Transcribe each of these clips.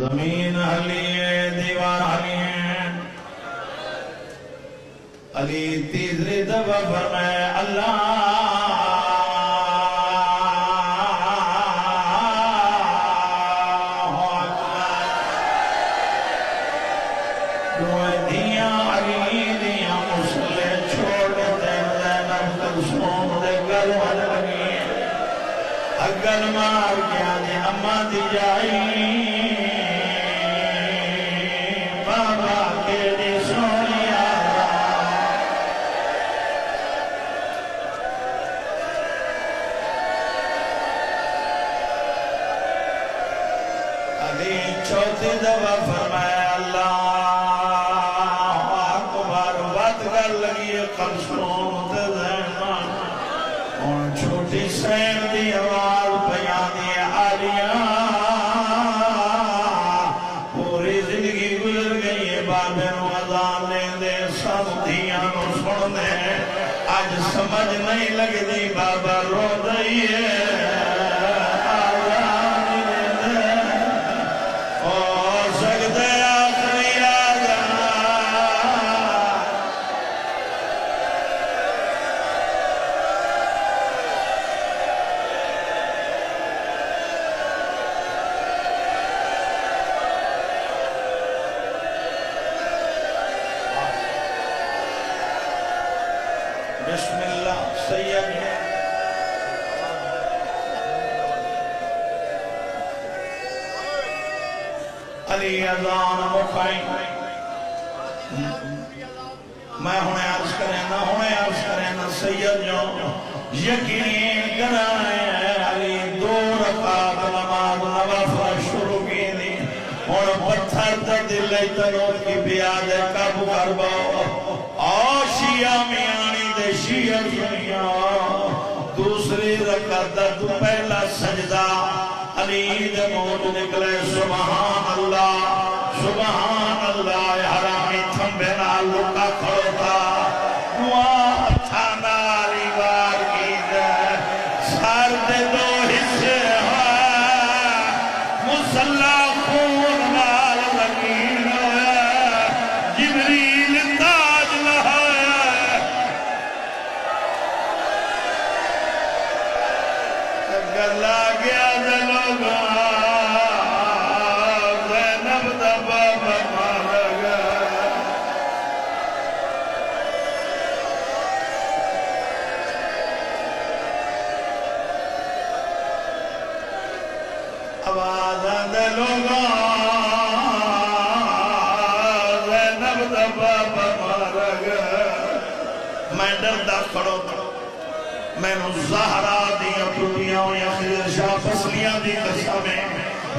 زمین ہلیے دیوار ہلیے علی تیسری دفعہ فرمائے اللہ اگر مار کیا دے اماں دی جائی بابا کے دی سونی علی چوتھی دفعہ فرمایا اللہ اکبر بات کر لگی قلصوم دے زیمان اور چھوٹی سین دی آواز پوری زندگی گزر گئی ہے بابے نو اذان لیں دے سب دھیاں نو سن دے آج سمجھ نہیں لگ دی بابا رو دئی ہے بسم اللہ سید علی اذان مکھائی میں ہونے عرض کریں نا سید جو یقین کرائے علی دو رکعت نماز نوافل شروع کی دی اور پتھر تا دل تنوت کی بیاد کب کرباؤ آشیاء میانی دے شیعہ سنیا دوسری رکعت تو پہلا سجدہ علی دے موت نکلے سبحان اللہ حرامی تھمبے نال لکا کھڑو تھا دعا تھا نالی وار کی دے سار دے دو حصے مسلح خون نال لگین جبریل تاج لہایا گلا گیا دلوگا زینب دبا بمارگا آوازاں دلوگا زینب دبا بمارگا میں ڈردہ کھڑو میں نو زہرا دیا ٹوٹیاں یا خضر شاہ فصلیاں دی قسمیں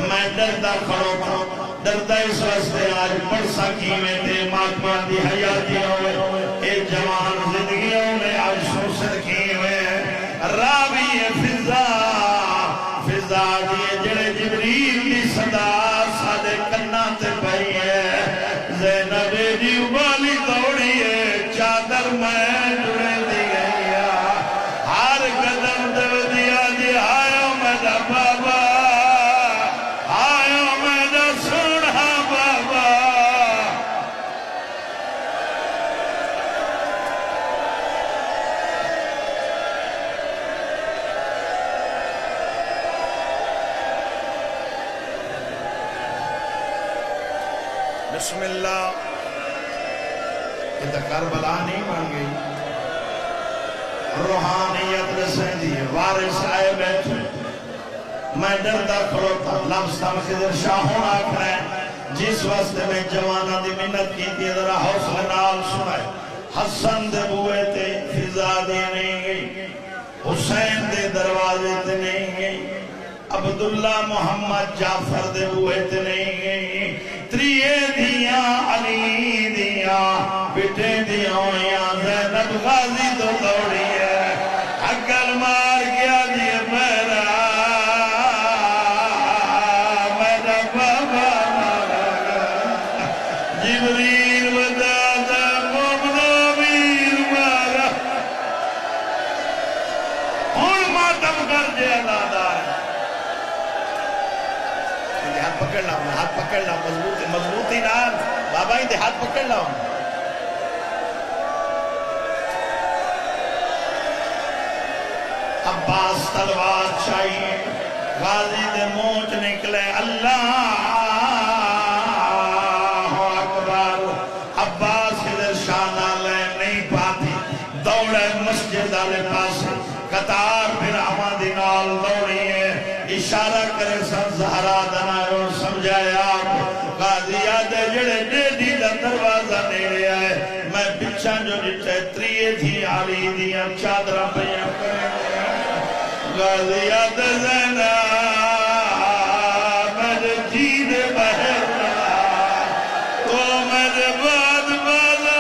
میں دردہ کھڑو تھا دردہ اس واسطے آج پڑھ سکی میں تے ماتما دی حیاتیاں ہوئے ایک جوان زندگیوں میں آج سوسر کی ہوئے راوی فضا دیئے جڑے جبریل دی صدا سادے کنہ تے پہی ہے زینب دی ابالی دوڑی ہے چادر میں جڑے دی گئی ہر قدم دو دیا دی آیا میرا بابا آیا میرا سوڑا بابا بسم اللہ یہ تو کربلا نہیں بن گئی روحانیت رسیں دیئے وارث آئے بیٹھے میں دردہ کھڑو تھا لفظ تھا خضر شاہ ہونا کھڑے جس واسطے میں جوانہ دی منت کی تھی ذرا حوصلہ نال سنائے حسن دے بوئے تے فضا دے نہیں گئی حسین دے دروازے تے نہیں گئی عبداللہ محمد جعفر دے بوئے تے نہیں گئی تریے دیاں علی دیاں بیٹے دیاں یا زینب غازی تو دوڑی ہے اگر مار گیا دیئے میرا بابا مارا جبریل ودادا مومنہ میر مارا ہون ماتم کر جے اللہ دار ہاتھ پکڑ لا ہاتھ پکڑ پکڑ لا مضبوطی نال بابا ہی دے ہاتھ پکڑ لا عباس تلوار چاہیے غازی دے موچ نکلے اللہ اکبر عباس کے شانہ لے نہیں پاتی دوڑے مسجد آلے پاس قطار پھر آمادی نال دوڑی ہے اشارہ کرے سن زہرا دنائے اور سمجھائے آپ غازی آدھے جڑے ڈیڈی دا دروازہ نیرے آئے میں پچھا جو جتے تریے تھی آلی دیا چادرہ پہیاں کرے غازی آدھے زینہ میرے جید بہر تو میرے بعد بالا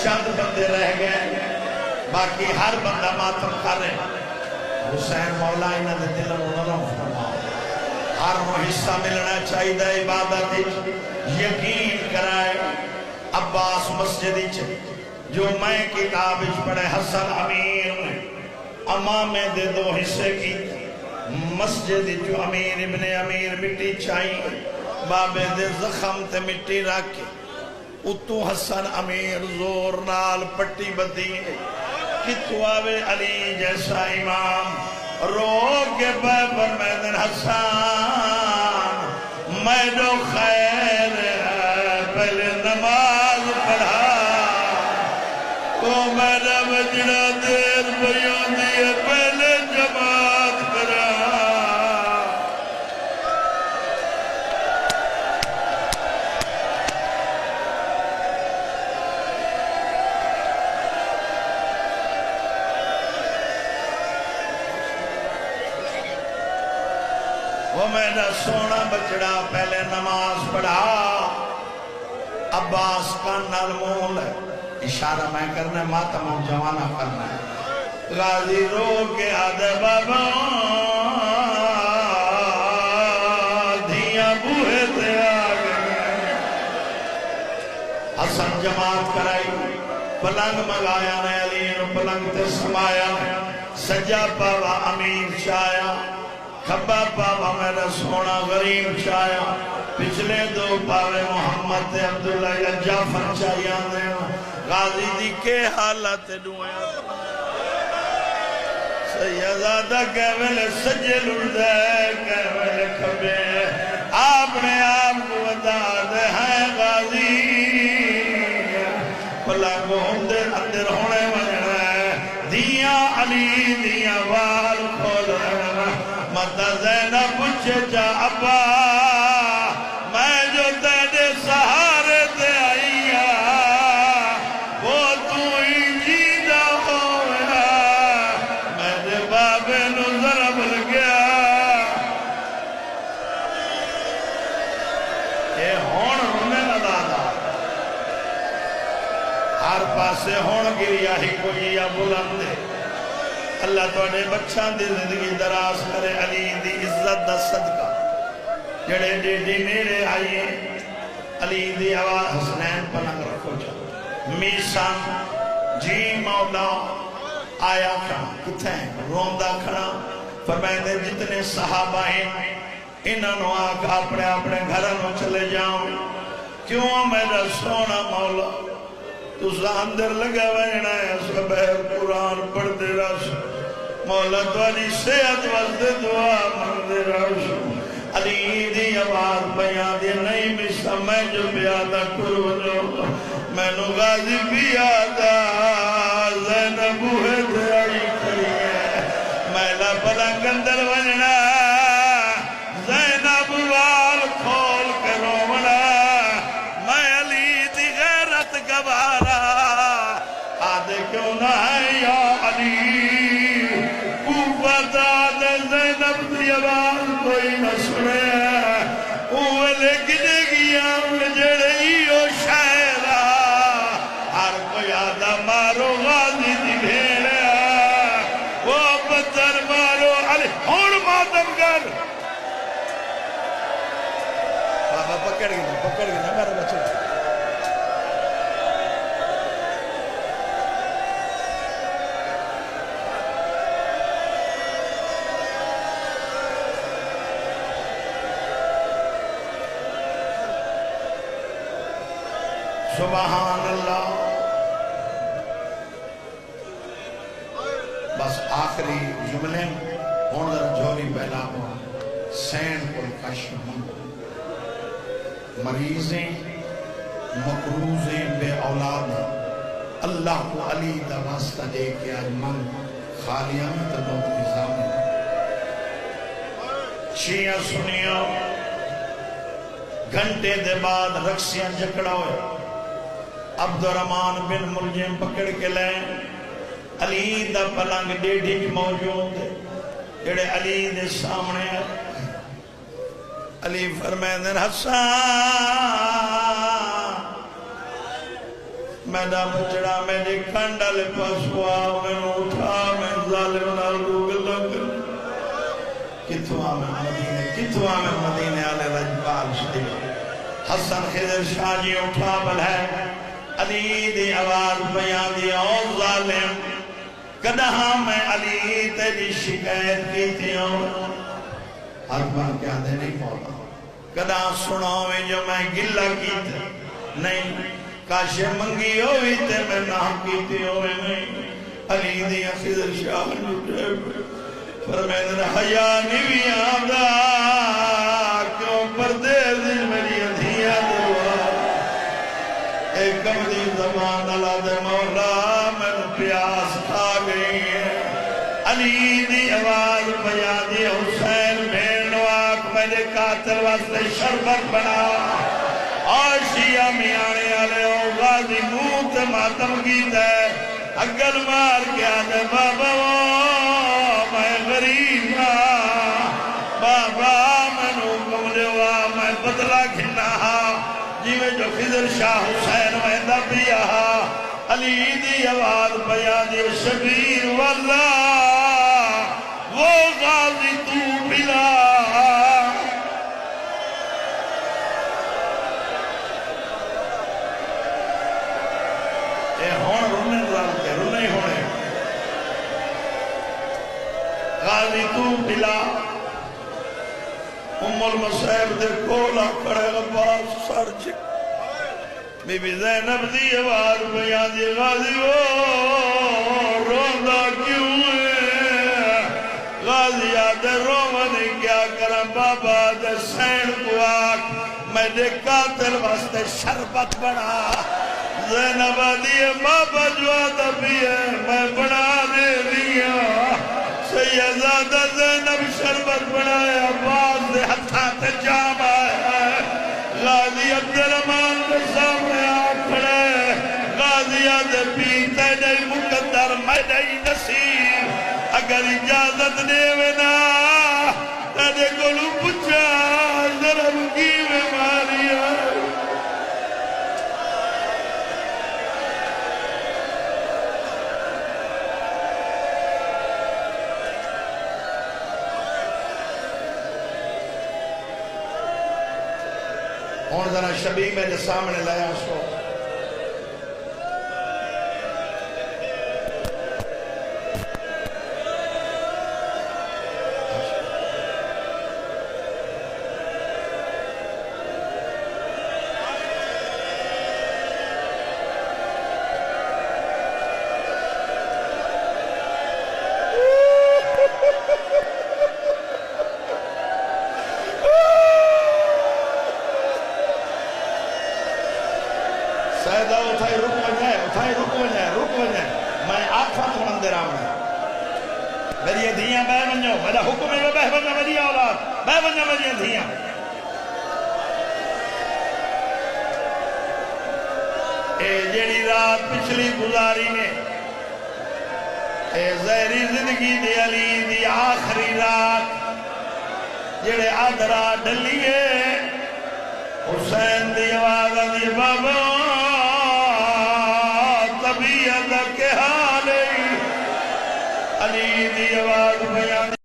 چند بندے رہ گئے باقی ہر بندہ ماتم کر رہے حسین مولا انہاں دے دل نرم فرما ہر وہ حصہ ملنا چاہیے عبادت یقین کرائے عباس مسجد جو میں کتاب پڑھے حسن امیر امام دے دو حصے کی مسجد جو امیر ابن امیر مٹی چاہیے بابے دے زخم تے مٹی رکھ کے اتو حسن امیر زور نال پٹی بدی کتو آوے علی جیسا امام رو کے پر میدن حسن میں جو خیر پہلے نماز پڑھا تو میرا بجڑا دیر بیوں دیئے پہلے جماعت کرا وہ میرا سونا بچڑا پہلے نماز پڑھا عباس کا نرمول ہے اشارہ میں کرنا ماتم و جوانہ کرنا ہے غازی رو کے آدھے بابا دھیاں بوہے تے آگے حسن جماعت کرائی پلنگ مگایا نے علی نو پلنگ تے سمایا سجا پاوا امیر شایا کھبا پاوا میرا سونا غریب چایا پچھلے دو پاوے محمد عبداللہ یا جعفر چاہیاں دے غازی دی کے حالت ڈوئے سیدادہ کہوے سجل اردے کہوے کھبے آپ نے آپ کو بتا دے ہیں غازی پلا کو اندر ہونے وجنا ہے دیاں علی دیاں وال کھول رہنا مدہ زینب پچھے جا ابا میں جو تیرے سہارے تے آئیا وہ تو ہی جیدہ ہویا میرے بابے نو ضرب لگیا اے ہون ہونے نہ دادا ہر پاسے ہون گریا ہی کوئی یا بلندے اللہ توڑے بچہ دی زندگی دراز کرے علی دی عزت دا صدقہ جڑے ڈیڈی میرے آئیے علی دی آواز حسنین پنگ رکھو جا میسان جی مولا آیا کھڑا کتھے روندہ کھڑا فرمائے جتنے صحابہ ہیں انہوں نے آگا اپنے اپنے گھروں چلے جاؤں کیوں میرا سونا مولا تو اندر لگا وینا ہے سبیر قرآن پڑھ دے رہا مولا توالی صحت وزد دعا مر دے رہا علی دی آواز بیان دی نہیں مشتا میں جو بیادہ کرو جو میں نو غازی بیادہ زینب ہے درائی کری ہے میلا پلنگ اندر وجنا زینب وال کھول کے رومنا میں علی دی غیرت گوارا آدھے کیوں نہ ہے یا علی کوفہ زینب دی آواز کوئی نہ سنے اوہ لکھنے گیا جڑیو شہرہ ہر کوئی آدھا مارو غازی دی بھیڑا وہ پتر علی ہون ماتم کر بابا پکڑ گیا میرا بچہ سبحان اللہ بس آخری جملے ہون در جھولی پہلا سین کو کشم مریضیں مقروضیں بے اولاد اللہ کو علی دا واسطہ دے کے آج من خالیاں تبوت نظام شیعہ سنیوں گھنٹے دے بعد رقصیاں جکڑا ہوئے عبد الرحمن بن ملجم پکڑ کے لیں علی دا پلنگ ڈیڑھی موجود جڑے علی دے سامنے علی فرمائے حسان میڈا بچڑا میڈی کھنڈل پسوا میں اٹھا میں ظالم نال گوگل لگ کتوا میں مدینے آلے رجبال شریف حسن خضر شاہ جی اٹھا بل ہے علی دی آواز بیان دی او ظالم کدہاں میں علی تیری شکایت کی تھی ہر بار کیا دے نہیں مولا کدہاں سناوے جو میں گلہ کی تھی نہیں کاشے منگی ہوئی تے میں نہ کی تھی ہوئے نہیں علی دی خضر شاہ جھوٹے فرمائے حیا نیوی آدھا کیوں پردیز میری ادھیاں دعا ایک کمدی زمان اللہ دے مولا میں پیاس کھا گئی ہے علی دی آواز بیان دی حسین بین واق میرے قاتل واسطے شربت بنا اور شیعہ میانے آلے ہو غازی موت ماتم کی دے اگل مار کیا دے بابا میں غریب بابا میں نوکم لوا میں بدلہ گھنا جیوے جو خضر شاہ حسین ویندہ پیا علی دی آواز بیان دی شبیر واللہ وہ غازی تو بلا اے ہون رونے رالتے رونے ہونے غازی تو بلا المسائب دے کولا کڑے غباس سر چک بی بی زینب دی آواز بیان دی غازی روندہ کیوں ہے غازی آدھے رومنی کیا کرم بابا دے سین کو آگ میں دے قاتل واسطے شربت بنا زینب آدھے بابا جو آدھا بھی ہے میں بنا دے دیا سیدزادہ زینب شربت بنایا باز دے ہتھات جام آیا غازی عبدالرحمن دے سامنے آکھڑے غازی آدھے پیتے نہیں مقدر میں نہیں نصیب اگر اجازت دیونا تیرے گلو پچھا ضرب کی میں ماریا اور ذرا شبیہ میرے سامنے لایا اس کو سیدہ اتھائی رک وجہ میں آنکھاں تو اندر آمنا میری دھیاں بے بنجو میرا حکم ہے بے بنجو میری اولاد بے بنجو میری دھیاں اے جیڑی رات پچھلی گزاری نے اے زہری زندگی دی علی دی آخری رات جیڑے آدھرا ڈلیے حسین دی آواز دی بابا طبیعت کے حالے علی دی آواز بیان